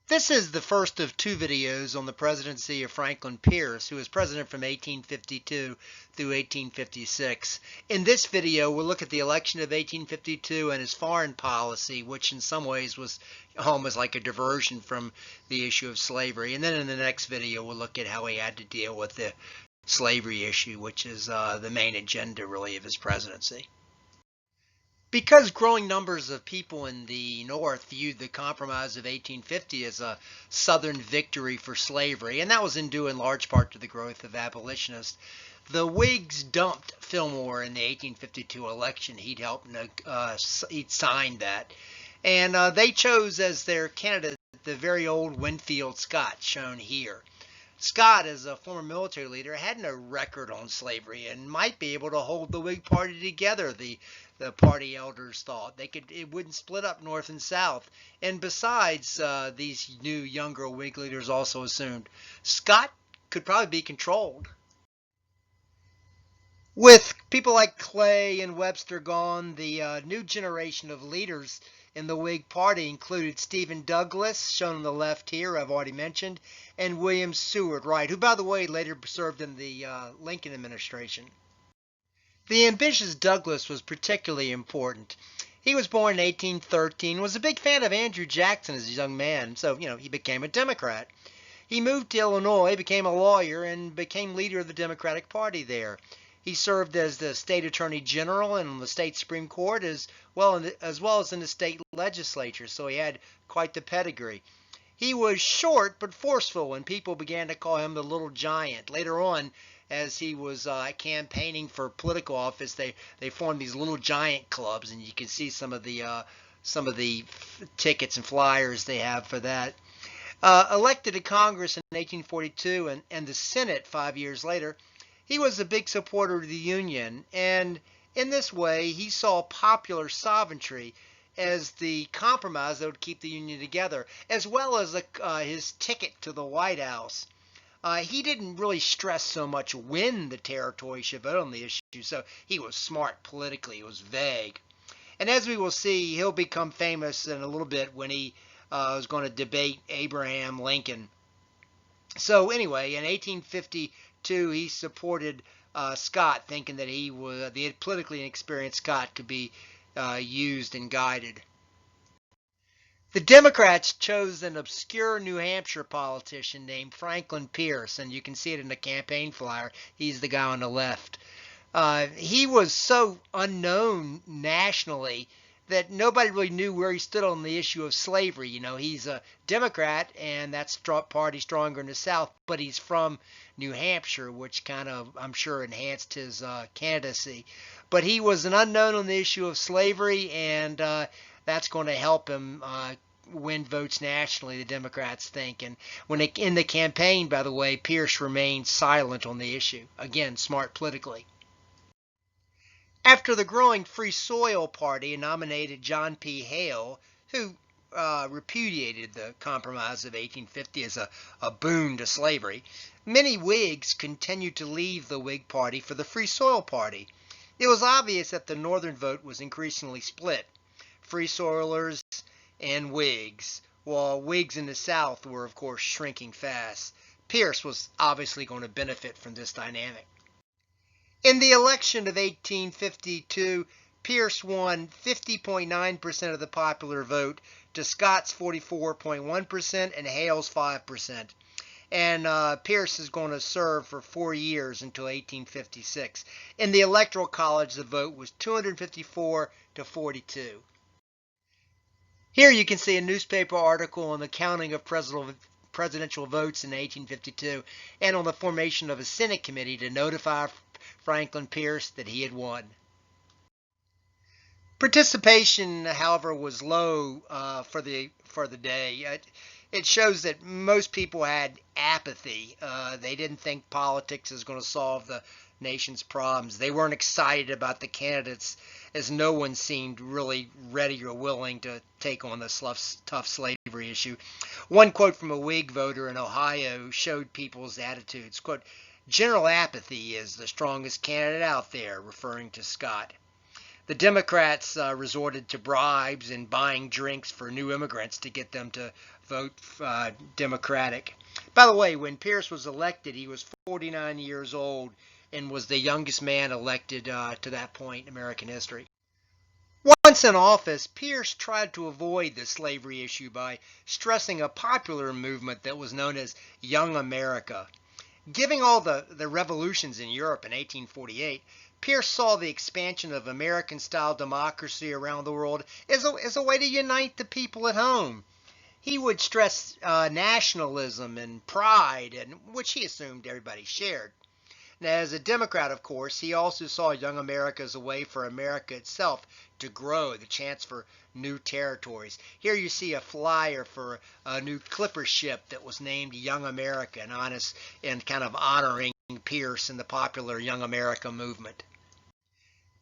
This is the first of two videos on the presidency of Franklin Pierce, who was president from 1852 through 1856. In this video, we'll look at the election of 1852 and his foreign policy, which in some ways was almost like a diversion from the issue of slavery. And then in the next video, we'll look at how he had to deal with the slavery issue, which is the main agenda, really, of his presidency. Because growing numbers of people in the North viewed the Compromise of 1850 as a Southern victory for slavery, and that was due in large part to the growth of abolitionists, the Whigs dumped Fillmore in the 1852 election. He'd signed that. And they chose as their candidate the very old Winfield Scott, shown here. Scott, as a former military leader, had no record on slavery and might be able to hold the Whig Party together, the party elders thought. It wouldn't split up North and South. And besides, these new younger Whig leaders also assumed Scott could probably be controlled. With people like Clay and Webster gone, the new generation of leaders in the Whig Party included Stephen Douglas, shown on the left here, I've already mentioned, and William Seward Wright, who, by the way, later served in the Lincoln administration. The ambitious Douglas was particularly important. He was born in 1813, was a big fan of Andrew Jackson as a young man, so, he became a Democrat. He moved to Illinois, became a lawyer, and became leader of the Democratic Party there. He served as the state attorney general and on the state Supreme Court as well as in the state legislature, so he had quite the pedigree. He was short but forceful, and people began to call him the Little Giant. Later on, as he was campaigning for political office, they formed these Little Giant clubs, and you can see some of the tickets and flyers they have for that. Elected to Congress in 1842 and the Senate 5 years later, he was a big supporter of the Union, and in this way, he saw popular sovereignty as the compromise that would keep the Union together, as well as his ticket to the White House. He didn't really stress so much when the territory should vote on the issue, so he was smart politically. He was vague. And as we will see, he'll become famous in a little bit when he was going to debate Abraham Lincoln. So anyway, in 1852, he supported Scott, thinking that the politically inexperienced Scott could be used and guided. The Democrats chose an obscure New Hampshire politician named Franklin Pierce, and you can see it in the campaign flyer. He's the guy on the left. He was so unknown nationally that nobody really knew where he stood on the issue of slavery. He's a Democrat, and that's party stronger in the South, but he's from New Hampshire, which kind of, I'm sure, enhanced his candidacy. But he was an unknown on the issue of slavery, and that's going to help him win votes nationally, the Democrats think. And in the campaign, by the way, Pierce remained silent on the issue. Again, smart politically. After the growing Free Soil Party nominated John P. Hale, who repudiated the Compromise of 1850 as a boon to slavery, many Whigs continued to leave the Whig Party for the Free Soil Party. It was obvious that the Northern vote was increasingly split, Free Soilers and Whigs, while Whigs in the South were, of course, shrinking fast. Pierce was obviously going to benefit from this dynamic. In the election of 1852, Pierce won 50.9% of the popular vote to Scott's 44.1% and Hale's 5%. And Pierce is going to serve for 4 years until 1856. In the Electoral College, the vote was 254 to 42. Here you can see a newspaper article on the counting of presidential votes in 1852 and on the formation of a Senate committee to notify Franklin Pierce that he had won. Participation, however, was low for the day. It shows that most people had apathy. They didn't think politics is going to solve the nation's problems. They weren't excited about the candidates, as no one seemed really ready or willing to take on this tough slavery issue. One quote from a Whig voter in Ohio showed people's attitudes. Quote, "General apathy is the strongest candidate out there," referring to Scott. The Democrats resorted to bribes and buying drinks for new immigrants to get them to vote Democratic. By the way, when Pierce was elected, he was 49 years old and was the youngest man elected to that point in American history. Once in office, Pierce tried to avoid the slavery issue by stressing a popular movement that was known as Young America. Given all the revolutions in Europe in 1848, Pierce saw the expansion of American-style democracy around the world as a way to unite the people at home. He would stress nationalism and pride, which he assumed everybody shared. Now, as a Democrat, of course, he also saw Young America as a way for America itself to grow, the chance for new territories. Here you see a flyer for a new clipper ship that was named Young America, and kind of honoring Pierce and the popular Young America movement.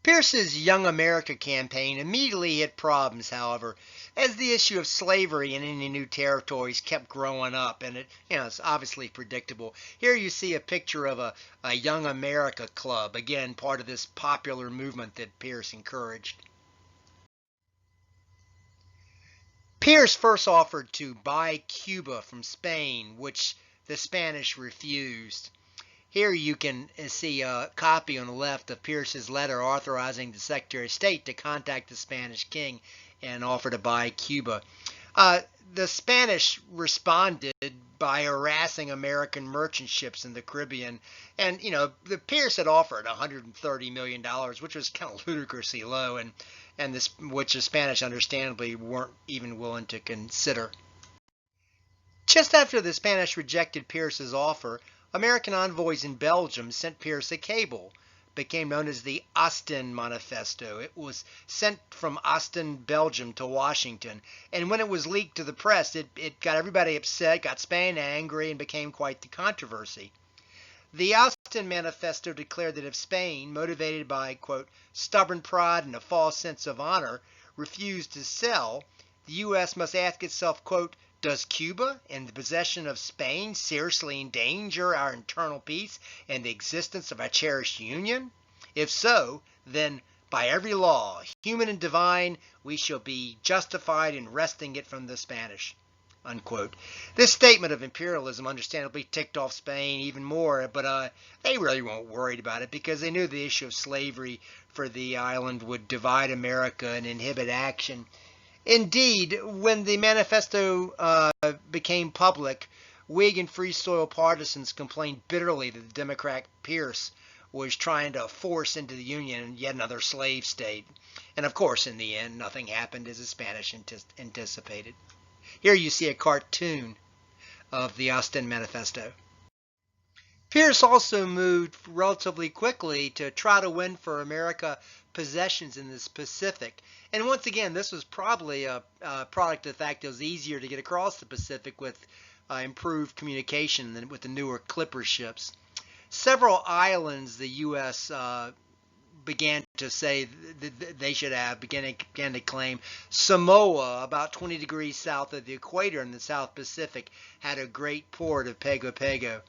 Pierce's Young America campaign immediately hit problems, however, as the issue of slavery in any new territories kept growing up, and it's obviously predictable. Here you see a picture of a Young America club, again, part of this popular movement that Pierce encouraged. Pierce first offered to buy Cuba from Spain, which the Spanish refused. Here you can see a copy on the left of Pierce's letter authorizing the Secretary of State to contact the Spanish king and offer to buy Cuba. The Spanish responded by harassing American merchant ships in the Caribbean. And, the Pierce had offered $130 million, which was kind of ludicrously low, which the Spanish understandably weren't even willing to consider. Just after the Spanish rejected Pierce's offer, American envoys in Belgium sent Pierce a cable. It became known as the Austin Manifesto. It was sent from Austin, Belgium to Washington. And when it was leaked to the press, it got everybody upset, got Spain angry, and became quite the controversy. The Austin Manifesto declared that if Spain, motivated by, quote, stubborn pride and a false sense of honor, refused to sell, the U.S. must ask itself, quote, does Cuba and the possession of Spain seriously endanger our internal peace and the existence of our cherished union? If so, then by every law, human and divine, we shall be justified in wresting it from the Spanish. Unquote. This statement of imperialism understandably ticked off Spain even more, but they really weren't worried about it because they knew the issue of slavery for the island would divide America and inhibit action. Indeed, when the manifesto became public, Whig and Free Soil partisans complained bitterly that the Democrat Pierce was trying to force into the Union yet another slave state. And of course, in the end, nothing happened as the Spanish anticipated. Here you see a cartoon of the Austin Manifesto. Pierce also moved relatively quickly to try to win for America possessions in the Pacific. And once again, this was probably a product of the fact that it was easier to get across the Pacific with improved communication than with the newer clipper ships. Several islands the U.S. began to say that they should have, began to claim. Samoa, about 20 degrees south of the equator in the South Pacific, had a great port of Pago Pago.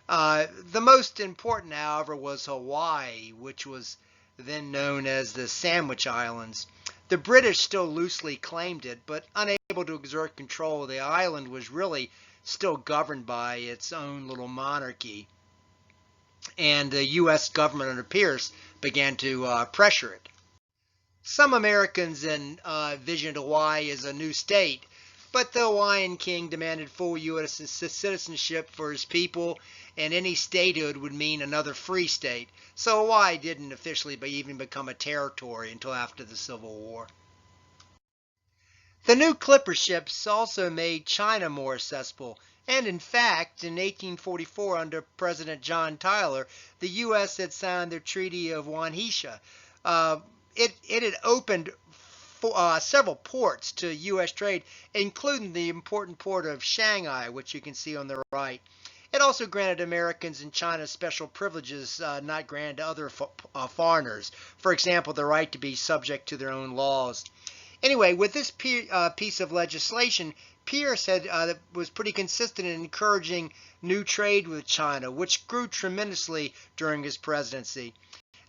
The most important, however, was Hawaii, which was then known as the Sandwich Islands. The British still loosely claimed it, but unable to exert control, the island was really still governed by its own little monarchy. And the U.S. government under Pierce began to pressure it. Some Americans envisioned Hawaii as a new state, but the Hawaiian king demanded full U.S. citizenship for his people, and any statehood would mean another free state. So Hawaii didn't officially even become a territory until after the Civil War. The new clipper ships also made China more accessible, and in fact, in 1844, under President John Tyler, the U.S. had signed the Treaty of Wanhesha. It had opened several ports to U.S. trade, including the important port of Shanghai, which you can see on the right. It also granted Americans in China special privileges not granted to other foreigners. For example, the right to be subject to their own laws. Anyway, with this piece of legislation, Pierce was pretty consistent in encouraging new trade with China, which grew tremendously during his presidency.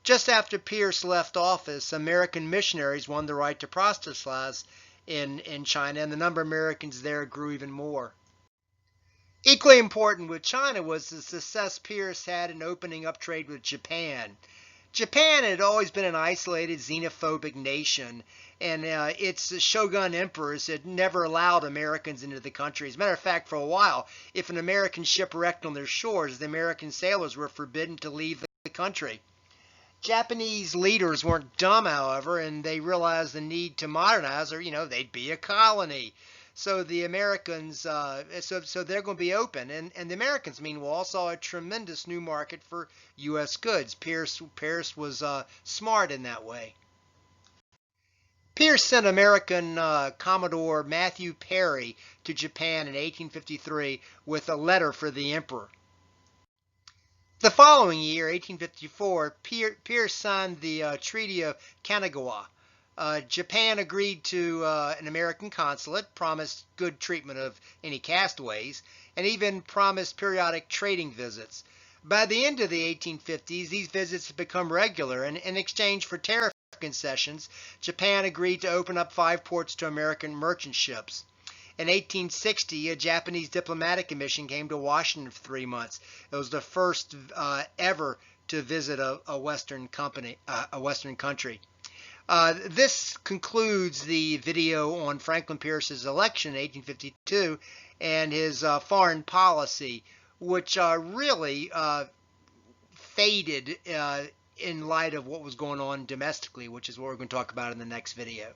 Just after Pierce left office, American missionaries won the right to proselytize in China, and the number of Americans there grew even more. Equally important with China was the success Pierce had in opening up trade with Japan. Japan had always been an isolated, xenophobic nation, and its shogun emperors had never allowed Americans into the country. As a matter of fact, for a while, if an American ship wrecked on their shores, the American sailors were forbidden to leave the country. Japanese leaders weren't dumb, however, and they realized the need to modernize, or they'd be a colony. So the Americans, so they're going to be open, and the Americans, meanwhile, saw a tremendous new market for U.S. goods. Pierce was smart in that way. Pierce sent American Commodore Matthew Perry to Japan in 1853 with a letter for the emperor. The following year, 1854, Pierce signed the Treaty of Kanagawa. Japan agreed to an American consulate, promised good treatment of any castaways, and even promised periodic trading visits. By the end of the 1850s, these visits had become regular, and in exchange for tariff concessions, Japan agreed to open up 5 ports to American merchant ships. In 1860, a Japanese diplomatic commission came to Washington for 3 months. It was the first ever to visit a Western country. This concludes the video on Franklin Pierce's election in 1852 and his foreign policy, which really faded in light of what was going on domestically, which is what we're going to talk about in the next video.